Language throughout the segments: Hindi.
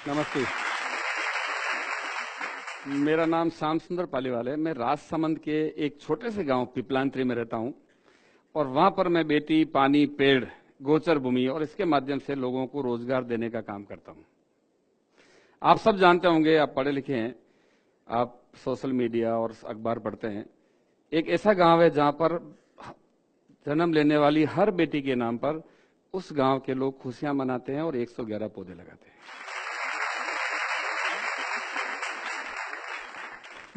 नमस्ते। मेरा नाम श्याम सुंदर पालीवाल है। मैं राजसमंद के एक छोटे से गांव पिपलांत्री में रहता हूं और वहां पर मैं बेटी, पानी, पेड़, गोचर भूमि और इसके माध्यम से लोगों को रोजगार देने का काम करता हूं। आप सब जानते होंगे, आप पढ़े लिखे हैं, आप सोशल मीडिया और अखबार पढ़ते हैं। एक ऐसा गांव है जहां पर जन्म लेने वाली हर बेटी के नाम पर उस गांव के लोग खुशियां मनाते हैं और 111 पौधे लगाते हैं।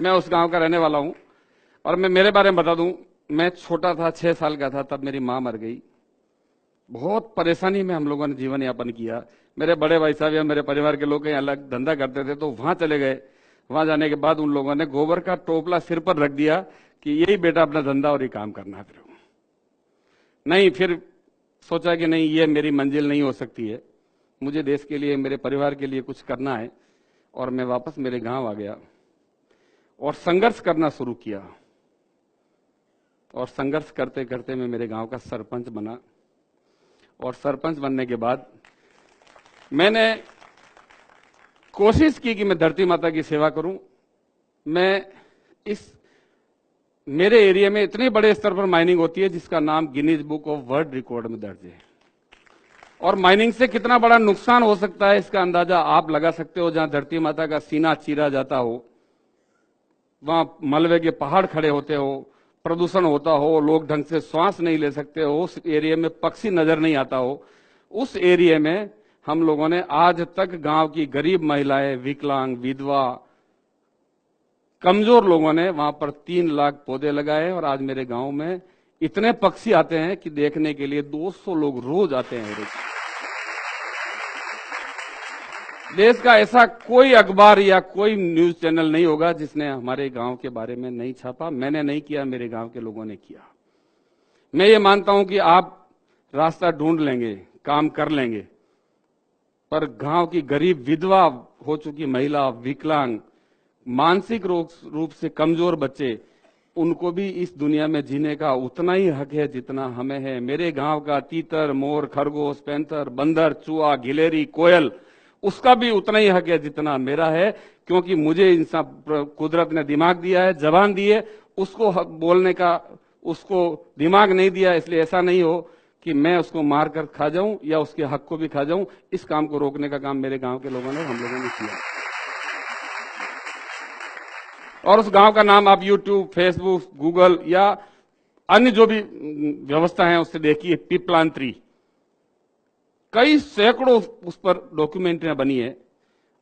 मैं उस गांव का रहने वाला हूं और मैं मेरे बारे में बता दूं, मैं छोटा था, 6 साल का था, तब मेरी मां मर गई। बहुत परेशानी में हम लोगों ने जीवन यापन किया। मेरे बड़े भाई साहब या मेरे परिवार के लोग कहीं अलग धंधा करते थे तो वहां चले गए। वहां जाने के बाद उन लोगों ने गोबर का टोपला सिर पर रख दिया कि यही बेटा अपना धंधा और ये काम करना है। फिर सोचा कि नहीं, ये मेरी मंजिल नहीं हो सकती है, मुझे देश के लिए, मेरे परिवार के लिए कुछ करना है। और मैं वापस मेरे गांव आ गया और संघर्ष करना शुरू किया। और संघर्ष करते करते मैं मेरे गांव का सरपंच बना। और सरपंच बनने के बाद मैंने कोशिश की कि मैं धरती माता की सेवा करूं। मेरे एरिया में इतने बड़े स्तर पर माइनिंग होती है जिसका नाम Guinness book of world record में दर्ज है। और माइनिंग से कितना बड़ा नुकसान हो सकता है इसका अंदाजा आप लगा सकते हो। जहां धरती माता का सीना चीरा जाता हो, वहां मलबे के पहाड़ खड़े होते हो, प्रदूषण होता हो, लोग ढंग से श्वास नहीं ले सकते हो, उस एरिया में पक्षी नजर नहीं आता हो, उस एरिया में हम लोगों ने आज तक गांव की गरीब महिलाएं, विकलांग, विधवा, कमजोर लोगों ने वहां पर 3 लाख पौधे लगाए। और आज मेरे गांव में इतने पक्षी आते हैं कि देखने के लिए 200 लोग रोज आते हैं। देश का ऐसा कोई अखबार या कोई न्यूज चैनल नहीं होगा जिसने हमारे गांव के बारे में नहीं छापा। मैंने नहीं किया, मेरे गांव के लोगों ने किया। मैं ये मानता हूं कि आप रास्ता ढूंढ लेंगे, काम कर लेंगे, पर गांव की गरीब, विधवा हो चुकी महिला, विकलांग, मानसिक रूप से कमजोर बच्चे, उनको भी इस दुनिया में जीने का उतना ही हक है जितना हमें है। मेरे गांव का तीतर, मोर, खरगोश, पैंथर, बंदर, चूहा, गिलेरी, कोयल, उसका भी उतना ही हक है जितना मेरा है। क्योंकि मुझे इंसान कुदरत ने दिमाग दिया है, जबान दी है, उसको बोलने का उसको दिमाग नहीं दिया। इसलिए ऐसा नहीं हो कि मैं उसको मार कर खा जाऊं या उसके हक को भी खा जाऊं। इस काम को रोकने का काम मेरे गांव के लोगों ने, हम लोगों ने किया। और उस गांव का नाम आप यूट्यूब, फेसबुक, गूगल या अन्य जो भी व्यवस्था है उससे देखिए, पिपलांत्री। कई सैकड़ों उस पर डॉक्यूमेंट्रियां बनी है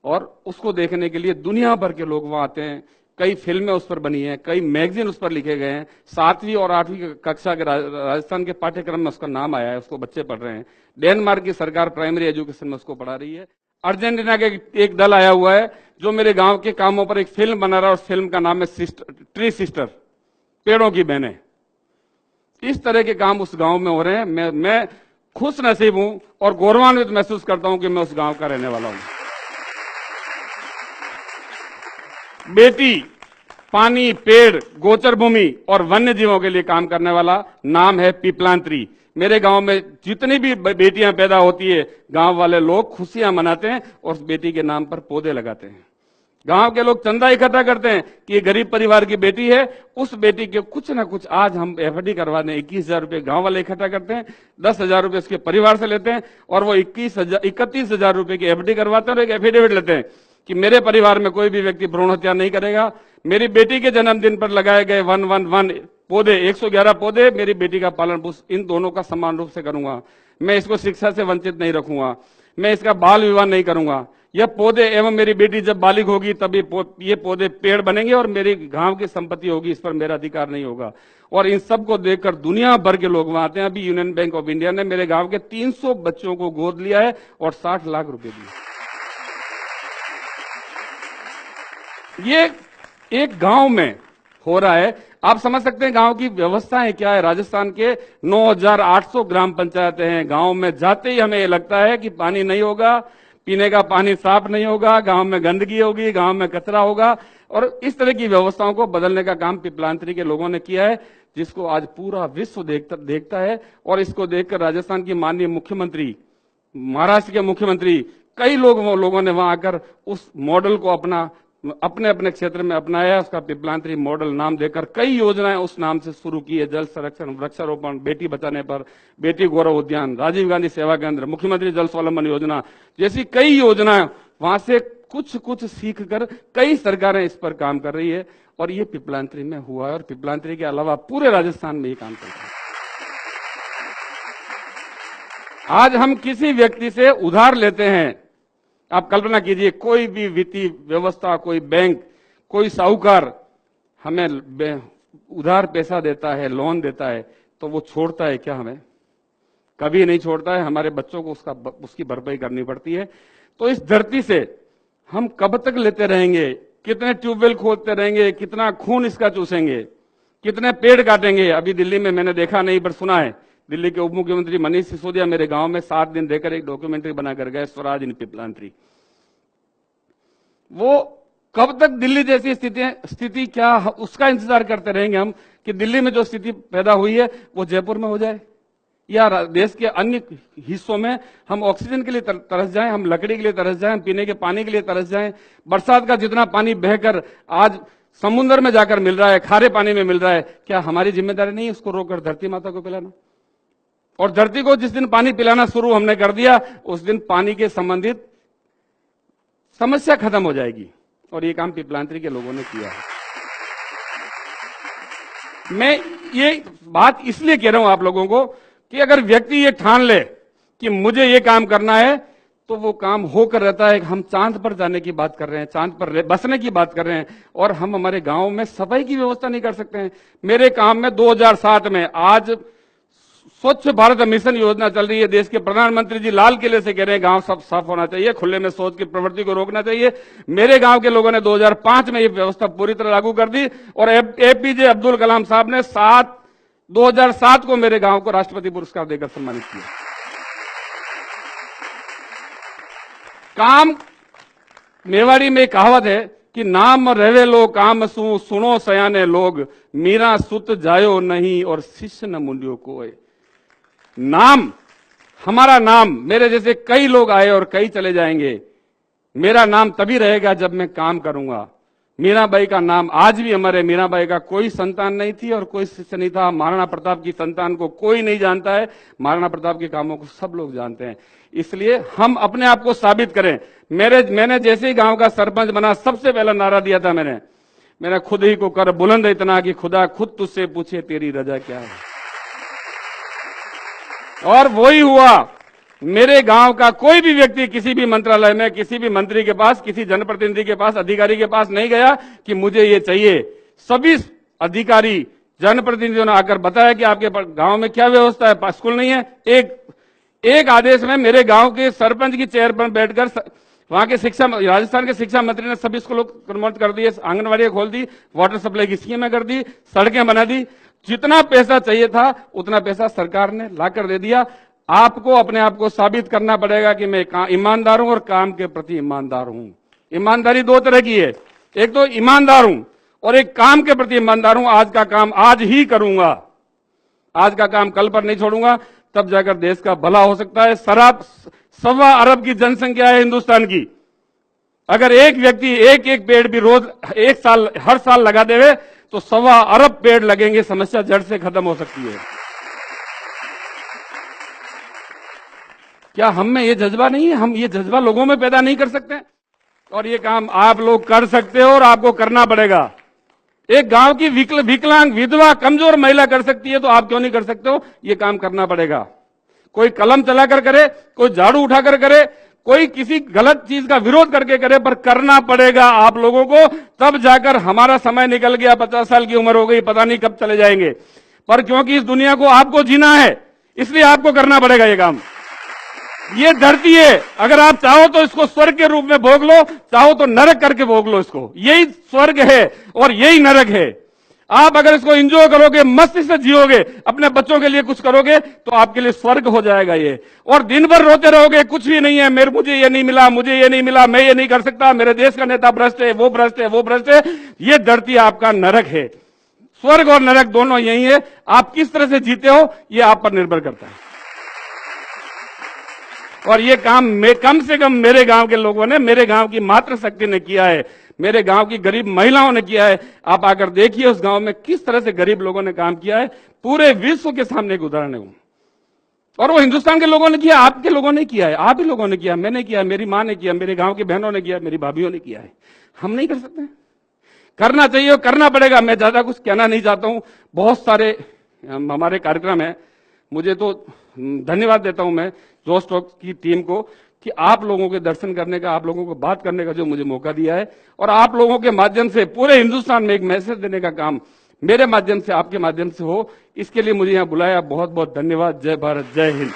और उसको देखने के लिए दुनिया भर के लोग वहां आते हैं। कई फिल्में उस पर बनी हैं, कई मैगजीन उस पर लिखे गए हैं। 7वीं और 8वीं कक्षा के राजस्थान के पाठ्यक्रम में उसका नाम आया है, उसको बच्चे पढ़ रहे हैं। डेनमार्क की सरकार प्राइमरी एजुकेशन में उसको पढ़ा रही है। अर्जेंटीना के एक दल आया हुआ है जो मेरे गांव के कामों पर एक फिल्म बना रहा है। उस फिल्म का नाम है ट्री सिस्टर, पेड़ों की बहनें। इस तरह के काम उस गांव में हो रहे हैं। मैं खुश नसीब हूं और गौरवान्वित महसूस करता हूं कि मैं उस गांव का रहने वाला हूं। बेटी, पानी, पेड़, गोचर भूमि और वन्य जीवों के लिए काम करने वाला नाम है पिपलांत्री। मेरे गांव में जितनी भी बेटियां पैदा होती है, गांव वाले लोग खुशियां मनाते हैं और उस बेटी के नाम पर पौधे लगाते हैं। गांव के लोग चंदा इकट्ठा करते हैं कि ये गरीब परिवार की बेटी है, उस बेटी के कुछ ना कुछ आज हम एफडी करवा दें। 21,000 रुपये गांव वाले इकट्ठा करते हैं, 10,000 रुपये उसके परिवार से लेते हैं और वो 31,000 रुपये की एफडी करवाते हैं और एक एफिडेविट लेते हैं कि मेरे परिवार में कोई भी व्यक्ति भ्रूण हत्या नहीं करेगा। मेरी बेटी के जन्मदिन पर लगाए गए 111 पौधे, 111 पौधे, मेरी बेटी का पालन पोषण इन दोनों का समान रूप से करूंगा। मैं इसको शिक्षा से वंचित नहीं रखूंगा, मैं इसका बाल विवाह नहीं करूंगा। यह पौधे एवं मेरी बेटी जब बालिग होगी तभी ये पौधे पेड़ बनेंगे और मेरी गांव की संपत्ति होगी, इस पर मेरा अधिकार नहीं होगा। और इन सबको देखकर दुनिया भर के लोग वहां आते हैं। अभी यूनियन बैंक ऑफ इंडिया ने मेरे गांव के 300 बच्चों को गोद लिया है और 60 लाख रुपए दिए। ये एक गांव में हो रहा है। आप समझ सकते हैं गांव की व्यवस्थाएं क्या है। राजस्थान के 9,800 ग्राम पंचायतें हैं। गांव में जाते ही हमें ये लगता है कि पानी नहीं होगा, पीने का पानी साफ नहीं होगा, गांव में गंदगी होगी, गांव में कचरा होगा। और इस तरह की व्यवस्थाओं को बदलने का काम पिपलांत्री के लोगों ने किया है, जिसको आज पूरा विश्व देखता है। और इसको देखकर राजस्थान की माननीय मुख्यमंत्री, महाराष्ट्र के मुख्यमंत्री, कई लोगों ने वहां आकर उस मॉडल को अपने अपने क्षेत्र में अपनाया। उसका पिपलांतरी मॉडल नाम देकर कई योजनाएं उस नाम से शुरू की है। जल संरक्षण, वृक्षारोपण, बेटी बचाने पर, बेटी गौरव उद्यान, राजीव गांधी सेवा केंद्र, मुख्यमंत्री जल स्वावलंबन योजना जैसी कई योजनाएं वहां से कुछ सीख कर कई सरकारें इस पर काम कर रही है और ये पिपलांतरी में हुआ है और पिपलांतरी के अलावा पूरे राजस्थान में ये काम कर रहा है। आज हम किसी व्यक्ति से उधार लेते हैं, आप कल्पना कीजिए कोई भी वित्तीय व्यवस्था, कोई बैंक, कोई साहूकार हमें उधार पैसा देता है, लोन देता है, तो वो छोड़ता है क्या? हमें कभी नहीं छोड़ता है। हमारे बच्चों को उसकी भरपाई करनी पड़ती है। तो इस धरती से हम कब तक लेते रहेंगे? कितने ट्यूबवेल खोदते रहेंगे? कितना खून इसका चूसेंगे? कितने पेड़ काटेंगे? अभी दिल्ली में मैंने देखा नहीं पर सुना है, दिल्ली के उप मुख्यमंत्री मनीष सिसोदिया मेरे गांव में 7 दिन देकर एक डॉक्यूमेंट्री बनाकर गए, स्वराज इन पिपलांतरी। वो कब तक दिल्ली जैसी स्थिति क्या उसका इंतजार करते रहेंगे हम कि दिल्ली में जो स्थिति पैदा हुई है वो जयपुर में हो जाए या देश के अन्य हिस्सों में हम ऑक्सीजन के लिए तरस जाएं, हम लकड़ी के लिए तरस जाएं, हम पीने के पानी के लिए तरस जाएं। बरसात का जितना पानी बहकर आज समुद्र में जाकर मिल रहा है, खारे पानी में मिल रहा है, क्या हमारी जिम्मेदारी नहीं है उसको रोककर धरती माता को पिलाना? और धरती को जिस दिन पानी पिलाना शुरू हमने कर दिया उस दिन पानी के संबंधित समस्या खत्म हो जाएगी और ये काम पिपलांतरी के लोगों ने किया है। मैं ये बात इसलिए कह रहा हूं आप लोगों को कि अगर व्यक्ति ये ठान ले कि मुझे ये काम करना है तो वो काम होकर रहता है। हम चांद पर जाने की बात कर रहे हैं, चांद पर बसने की बात कर रहे हैं और हम हमारे गांव में सफाई की व्यवस्था नहीं कर सकते हैं। मेरे काम में 2007 में आज स्वच्छ भारत मिशन योजना चल रही है। देश के प्रधानमंत्री जी लाल किले से कह रहे हैं गांव सब साफ होना चाहिए, खुले में शौच की प्रवृत्ति को रोकना चाहिए। मेरे गांव के लोगों ने 2005 में ये व्यवस्था पूरी तरह लागू कर दी और एपीजे अब्दुल कलाम साहब ने 2007 को मेरे गांव को राष्ट्रपति पुरस्कार देकर सम्मानित किया। काम मेवाड़ी में कहावत है कि नाम रहे लो काम सुनो सयाने लोग, मीरा सुत जायो नहीं और शिष्य न मुंडियो कोय। नाम, हमारा नाम, मेरे जैसे कई लोग आए और कई चले जाएंगे। मेरा नाम तभी रहेगा जब मैं काम करूंगा। मीराबाई का नाम आज भी हमारे, मीराबाई का कोई संतान नहीं थी और कोई शिष्य नहीं था। महाराणा प्रताप की संतान को कोई नहीं जानता है, महाराणा प्रताप के कामों को सब लोग जानते हैं। इसलिए हम अपने आप को साबित करें। मैंने जैसे ही गांव का सरपंच बना सबसे पहला नारा दिया था मैंने खुद ही को कर बुलंद इतना कि खुदा खुद तुझसे पूछे तेरी रजा क्या है। और वही हुआ। मेरे गांव का कोई भी व्यक्ति किसी भी मंत्रालय में, किसी भी मंत्री के पास, किसी जनप्रतिनिधि के पास, अधिकारी के पास नहीं गया कि मुझे ये चाहिए। सभी अधिकारी जनप्रतिनिधियों ने आकर बताया कि आपके गांव में क्या व्यवस्था है, स्कूल नहीं है। एक आदेश में मेरे गांव के सरपंच की चेयर पर बैठकर वहां के राजस्थान के शिक्षा मंत्री ने सभी स्कूलों को कन्वर्ट कर दिए, आंगनबाड़ियां खोल दी, वाटर सप्लाई की स्कीमें कर दी, सड़कें बना दी। जितना पैसा चाहिए था उतना पैसा सरकार ने लाकर दे दिया। आपको अपने आप को साबित करना पड़ेगा कि मैं ईमानदार हूं और काम के प्रति ईमानदार हूं। ईमानदारी 2 तरह की है, एक तो ईमानदार हूं और एक काम के प्रति ईमानदार हूं। आज का काम आज ही करूंगा, आज का काम कल पर नहीं छोड़ूंगा, तब जाकर देश का भला हो सकता है। 1.25 अरब की जनसंख्या है हिंदुस्तान की। अगर एक व्यक्ति एक पेड़ भी रोज हर साल लगा देवे तो 1.25 अरब पेड़ लगेंगे, समस्या जड़ से खत्म हो सकती है। क्या हम में ये जज्बा नहीं है? हम ये जज्बा लोगों में पैदा नहीं कर सकते? और ये काम आप लोग कर सकते हो और आपको करना पड़ेगा। एक गांव की विकलांग, विधवा, कमजोर महिला कर सकती है तो आप क्यों नहीं कर सकते हो? ये काम करना पड़ेगा। कोई कलम चलाकर करे, कोई झाड़ू उठाकर करे, कोई किसी गलत चीज का विरोध करके करे, पर करना पड़ेगा आप लोगों को। तब जाकर हमारा समय निकल गया, 50 साल की उम्र हो गई, पता नहीं कब चले जाएंगे, पर क्योंकि इस दुनिया को आपको जीना है इसलिए आपको करना पड़ेगा ये काम। ये धरती है, अगर आप चाहो तो इसको स्वर्ग के रूप में भोग लो, चाहो तो नरक करके भोग लो इसको। यही स्वर्ग है और यही नरक है। आप अगर इसको एंजॉय करोगे, मस्ती से जियोगे, अपने बच्चों के लिए कुछ करोगे तो आपके लिए स्वर्ग हो जाएगा ये। और दिन भर रोते रहोगे कुछ भी नहीं है, मुझे ये नहीं मिला, मुझे ये नहीं मिला, मैं ये नहीं कर सकता, मेरे देश का नेता भ्रष्ट है, वो भ्रष्ट है, वो भ्रष्ट है। ये धरती आपका नरक है। स्वर्ग और नरक दोनों यही है। आप किस तरह से जीते हो ये आप पर निर्भर करता है। और ये काम कम से कम मेरे गांव के लोगों ने, मेरे गांव की मातृशक्ति ने किया है, मेरे गांव की गरीब महिलाओं ने किया है। आप आकर देखिए उस गांव में किस तरह से गरीब लोगों ने काम किया है। पूरे विश्व के सामने एक उदाहरण है वो। और वो हिंदुस्तान के लोगों ने किया, आपके लोगों ने किया है, आप ही लोगों ने किया, मैंने किया, मेरी मां ने किया, मेरे गांव की बहनों ने किया, मेरी भाभीओं ने किया है। हम नहीं कर सकते? करना चाहिए और करना पड़ेगा। मैं ज्यादा कुछ कहना नहीं चाहता हूं। बहुत सारे हमारे कार्यक्रम है। मुझे तो धन्यवाद देता हूं मैं जोश टॉक की टीम को कि आप लोगों के दर्शन करने का, आप लोगों को बात करने का जो मुझे मौका दिया है, और आप लोगों के माध्यम से पूरे हिंदुस्तान में एक मैसेज देने का काम मेरे माध्यम से, आपके माध्यम से हो, इसके लिए मुझे यहां बुलाया। बहुत बहुत धन्यवाद। जय भारत, जय हिंद।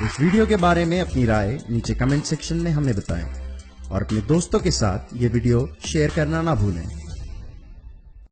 इस वीडियो के बारे में अपनी राय नीचे कमेंट सेक्शन में हमें बताएं और अपने दोस्तों के साथ ये वीडियो शेयर करना ना भूलें।